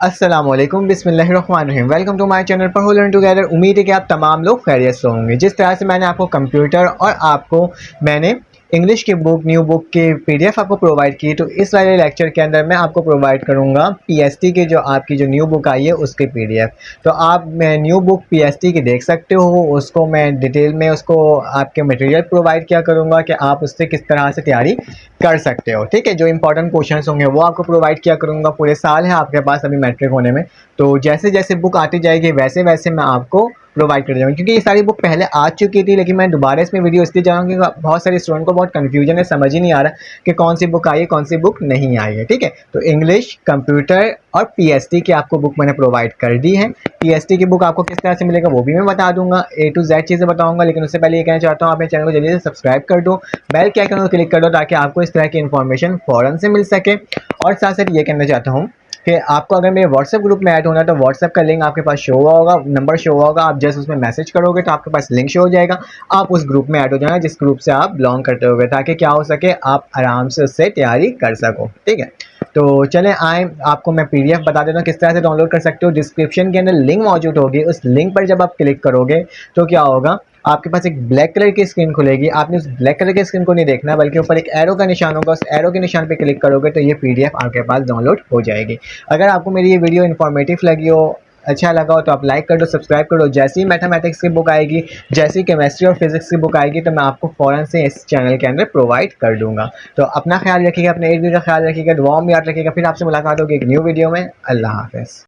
अस्सलामुअलैकुम बिस्मिल्लाहिर्रहमानिर्रहीम। Welcome to my channel पर लर्न टुगेदर। उम्मीद है कि आप तमाम लोग खैरियत से होंगे। जिस तरह से मैंने आपको कंप्यूटर और आपको मैंने इंग्लिश की बुक न्यू बुक की पीडीएफ आपको प्रोवाइड की, तो इस वाले लेक्चर के अंदर मैं आपको प्रोवाइड करूंगा पीएसटी की जो आपकी जो न्यू बुक आई है उसकी पीडीएफ। तो आप मैं न्यू बुक पीएसटी की देख सकते हो, उसको मैं डिटेल में उसको आपके मटेरियल प्रोवाइड किया करूंगा कि आप उससे किस तरह से तैयारी कर सकते हो। ठीक है, जो इंपॉर्टेंट क्वेश्चंस होंगे वो आपको प्रोवाइड किया करूंगा। पूरे साल है आपके पास अभी मैट्रिक होने में, तो जैसे जैसे बुक आती जाएगी वैसे वैसे मैं आपको प्रोवाइड कर जाऊंगा, क्योंकि ये सारी बुक पहले आ चुकी थी, लेकिन मैं दोबारा इसमें वीडियो इसलिए जाऊँगी क्योंकि बहुत सारे स्टूडेंट को बहुत कंफ्यूजन है, समझ ही नहीं आ रहा कि कौन सी बुक आई है कौन सी बुक नहीं आई है। ठीक है, तो इंग्लिश, कंप्यूटर और पीएसटी की आपको बुक मैंने प्रोवाइड कर दी है। पीएसटी की बुक आपको किस तरह से मिलेगा वो भी मैं बता दूंगा, ए टू जेड चीज़ें बताऊंगा। लेकिन उससे पहले ये कहना चाहता हूँ आप मेरे चैनल को जल्दी से सब्सक्राइब कर दो, बेल के आइकन को क्लिक कर दो ताकि आपको इस तरह की इन्फॉर्मेशन फ़ौरन से मिल सके। और साथ साथ ये कहना चाहता हूँ कि आपको अगर मेरे व्हाट्सएप ग्रुप में ऐड होना है तो व्हाट्सएप का लिंक आपके पास शो हुआ होगा, नंबर शो हुआ होगा, आप जस्ट उसमें मैसेज करोगे तो आपके पास लिंक शो हो जाएगा। आप उस ग्रुप में ऐड हो जाना जिस ग्रुप से आप बिलोंग करते होगे, ताकि क्या हो सके आप आराम से उससे तैयारी कर सको। ठीक है, तो चलें आए आपको मैं पीडीएफ बता देता हूँ किस तरह से डाउनलोड कर सकते हो। डिस्क्रिप्शन के अंदर लिंक मौजूद होगी, उस लिंक पर जब आप क्लिक करोगे तो क्या होगा, आपके पास एक ब्लैक कलर की स्क्रीन खुलेगी। आपने उस ब्लैक कलर की स्क्रीन को नहीं देखना, बल्कि ऊपर एक एरो का निशान होगा, उस एरो के निशान पे क्लिक करोगे तो ये पीडीएफ आपके पास डाउनलोड हो जाएगी। अगर आपको मेरी ये वीडियो इन्फॉर्मेटिव लगी हो, अच्छा लगा हो, तो आप लाइक कर दो, सब्सक्राइब कर दो। जैसे ही मैथमेटिक्स की बुक आएगी, जैसे ही केमिस्ट्री और फिजिक्स की बुक आएगी, तो मैं आपको फ़ौरन से इस चैनल के अंदर प्रोवाइड कर दूंगा। तो अपना ख्याल रखिएगा, अपने एक भी का ख्याल रखिएगा, दुआओं में याद रखिएगा। फिर आपसे मुलाकात होगी एक न्यू वीडियो में। अल्लाह हाफ़िज़।